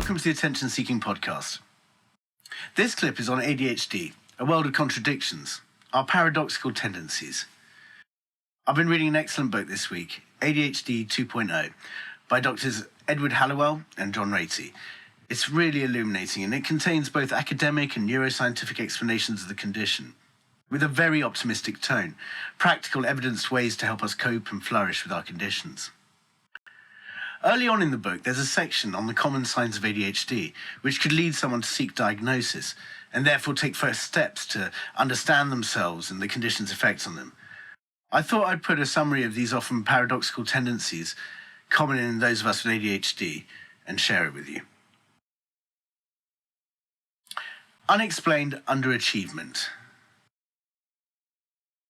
Welcome to the Attention Seeking Podcast. This clip is on ADHD, a world of contradictions, our paradoxical tendencies. I've been reading an excellent book this week, ADHD 2.0, by Drs. Edward Hallowell and John Ratey. It's really illuminating, and it contains both academic and neuroscientific explanations of the condition, with a very optimistic tone, practical evidenced ways to help us cope and flourish with our conditions. Early on in the book, there's a section on the common signs of ADHD, which could lead someone to seek diagnosis, and therefore take first steps to understand themselves and the condition's effects on them. I thought I'd put a summary of these often paradoxical tendencies common in those of us with ADHD and share it with you. Unexplained underachievement.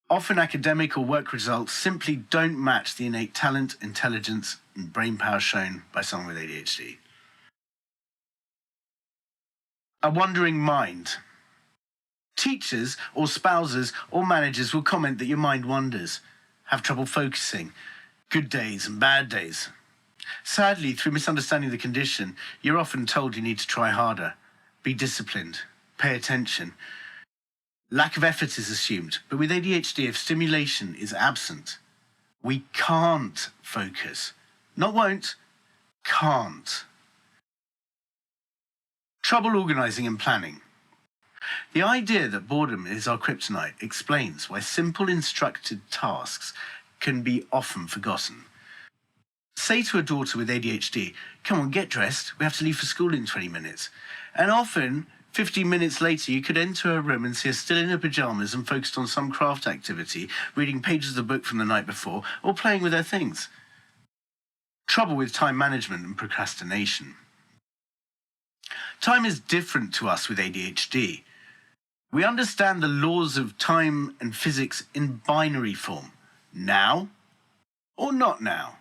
Often academic or work results simply don't match the innate talent, intelligence, and brain power shown by someone with ADHD. A wandering mind. Teachers or spouses or managers will comment that your mind wanders, have trouble focusing, good days and bad days. Sadly, through misunderstanding the condition, you're often told you need to try harder, be disciplined, pay attention. Lack of effort is assumed, but with ADHD, if stimulation is absent, we can't focus. Not won't, can't. Trouble organising and planning. The idea that boredom is our kryptonite explains why simple instructed tasks can be often forgotten. Say to a daughter with ADHD, "Come on, get dressed, we have to leave for school in 20 minutes. And often, 15 minutes later, you could enter her room and see her still in her pyjamas and focused on some craft activity, reading pages of the book from the night before, or playing with her things. Trouble with time management and procrastination. Time is different to us with ADHD. We understand the laws of time and physics in binary form. Now or not now.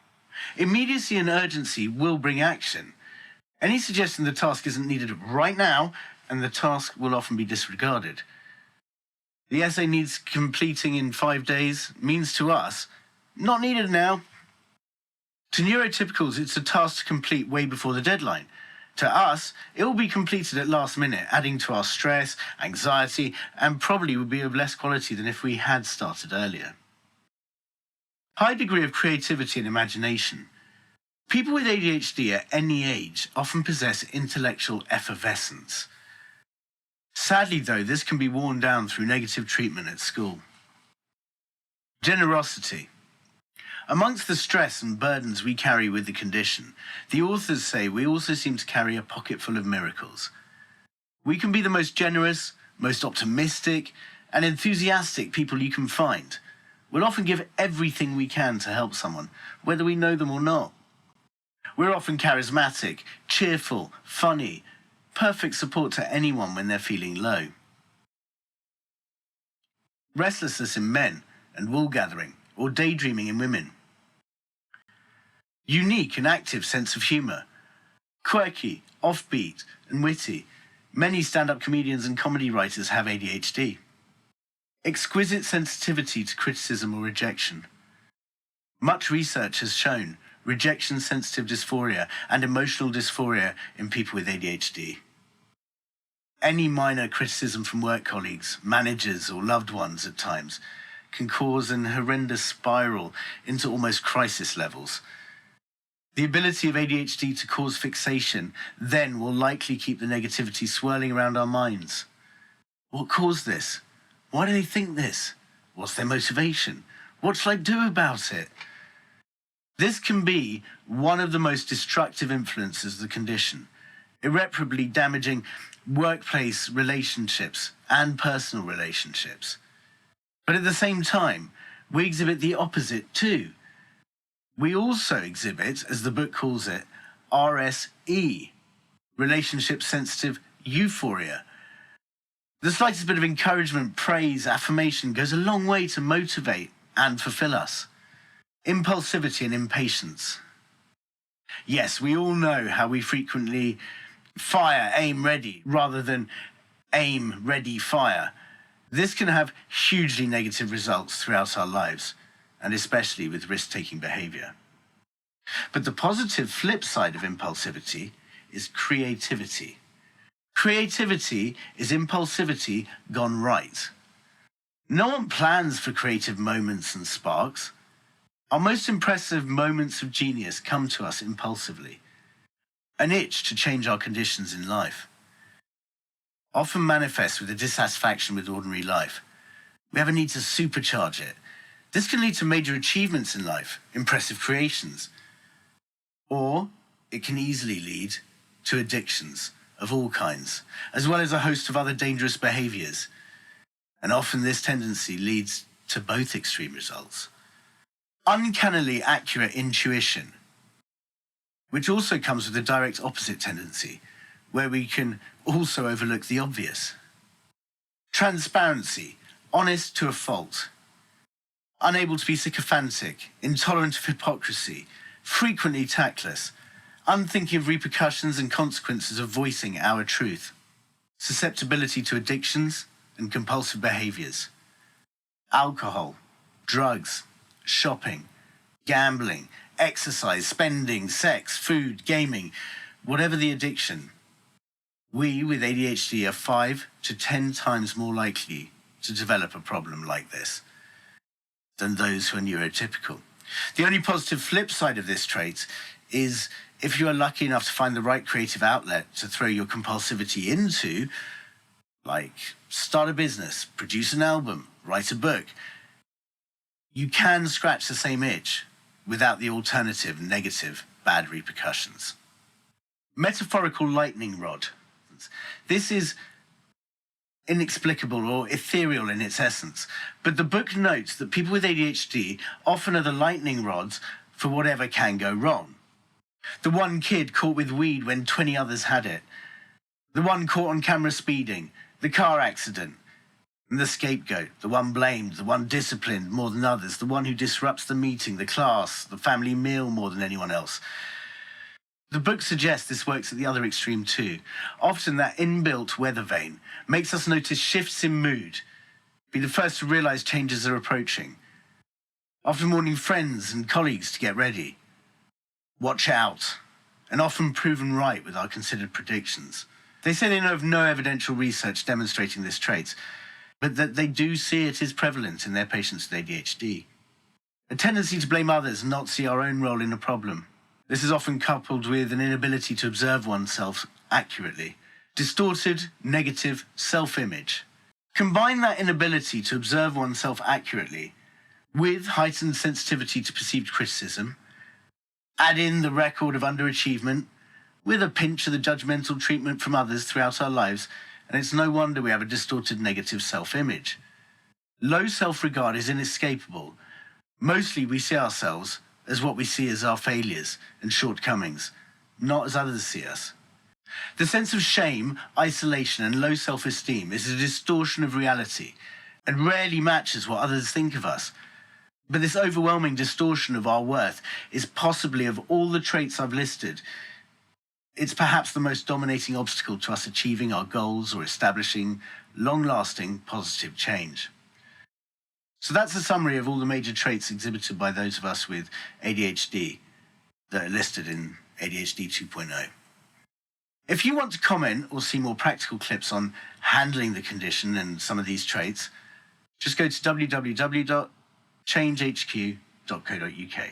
Immediacy and urgency will bring action. Any suggestion the task isn't needed right now, and the task will often be disregarded. The essay needs completing in 5 days means to us, not needed now. To neurotypicals, it's a task to complete way before the deadline. To us, it will be completed at last minute, adding to our stress, anxiety, and probably would be of less quality than if we had started earlier. High degree of creativity and imagination. People with ADHD at any age often possess intellectual effervescence. Sadly, though, this can be worn down through negative treatment at school. Generosity. Amongst the stress and burdens we carry with the condition, the authors say we also seem to carry a pocket full of miracles. We can be the most generous, most optimistic, and enthusiastic people you can find. We'll often give everything we can to help someone, whether we know them or not. We're often charismatic, cheerful, funny, perfect support to anyone when they're feeling low. Restlessness in men and wool gathering or daydreaming in women. Unique and active sense of humour. Quirky, offbeat and witty. Many stand-up comedians and comedy writers have ADHD. Exquisite sensitivity to criticism or rejection. Much research has shown rejection-sensitive dysphoria and emotional dysphoria in people with ADHD. Any minor criticism from work colleagues, managers, or loved ones at times can cause an horrendous spiral into almost crisis levels. The ability of ADHD to cause fixation then will likely keep the negativity swirling around our minds. What caused this? Why do they think this? What's their motivation? What shall I do about it? This can be one of the most destructive influences of the condition, irreparably damaging workplace relationships and personal relationships. But at the same time, we exhibit the opposite too. We also exhibit, as the book calls it, RSE, relationship-sensitive euphoria. The slightest bit of encouragement, praise, affirmation goes a long way to motivate and fulfill us. Impulsivity and impatience. Yes, we all know how we frequently fire, aim, ready, rather than aim, ready, fire. This can have hugely negative results throughout our lives, and especially with risk-taking behaviour. But the positive flip side of impulsivity is creativity. Creativity is impulsivity gone right. No one plans for creative moments and sparks. Our most impressive moments of genius come to us impulsively. An itch to change our conditions in life often manifests with a dissatisfaction with ordinary life. We have a need to supercharge it. This can lead to major achievements in life, impressive creations, or it can easily lead to addictions of all kinds, as well as a host of other dangerous behaviours. And often this tendency leads to both extreme results. Uncannily accurate intuition, which also comes with a direct opposite tendency, where we can also overlook the obvious. Transparency, honest to a fault. Unable to be sycophantic, intolerant of hypocrisy, frequently tactless, unthinking of repercussions and consequences of voicing our truth. Susceptibility to addictions and compulsive behaviours. Alcohol, drugs, shopping, gambling, exercise, spending, sex, food, gaming, whatever the addiction. We with ADHD are 5 to 10 times more likely to develop a problem like this than those who are neurotypical. The only positive flip side of this trait is if you are lucky enough to find the right creative outlet to throw your compulsivity into, like start a business, produce an album, write a book, you can scratch the same itch without the alternative negative bad repercussions. Metaphorical Lightning Rod. This is inexplicable or ethereal in its essence, but the book notes that people with ADHD often are the lightning rods for whatever can go wrong. The one kid caught with weed when 20 others had it, the one caught on camera speeding, the car accident, and the scapegoat, the one blamed, the one disciplined more than others, the one who disrupts the meeting, the class, the family meal more than anyone else. The book suggests this works at the other extreme too. Often that inbuilt weather vane makes us notice shifts in mood, be the first to realise changes are approaching, often warning friends and colleagues to get ready. Watch out, and often proven right with our considered predictions. They say they know of no evidential research demonstrating this trait, but that they do see it is prevalent in their patients with ADHD. A tendency to blame others and not see our own role in a problem. This is often coupled with an inability to observe oneself accurately. Distorted, negative self-image. Combine that inability to observe oneself accurately with heightened sensitivity to perceived criticism, add in the record of underachievement with a pinch of the judgmental treatment from others throughout our lives, and it's no wonder we have a distorted negative self-image. Low self-regard is inescapable. Mostly we see ourselves as what we see as our failures and shortcomings, not as others see us. The sense of shame, isolation, and low self-esteem is a distortion of reality and rarely matches what others think of us. But this overwhelming distortion of our worth is possibly, of all the traits I've listed, it's perhaps the most dominating obstacle to us achieving our goals or establishing long-lasting positive change. So that's a summary of all the major traits exhibited by those of us with ADHD that are listed in ADHD 2.0. If you want to comment or see more practical clips on handling the condition and some of these traits, just go to www.changehq.co.uk.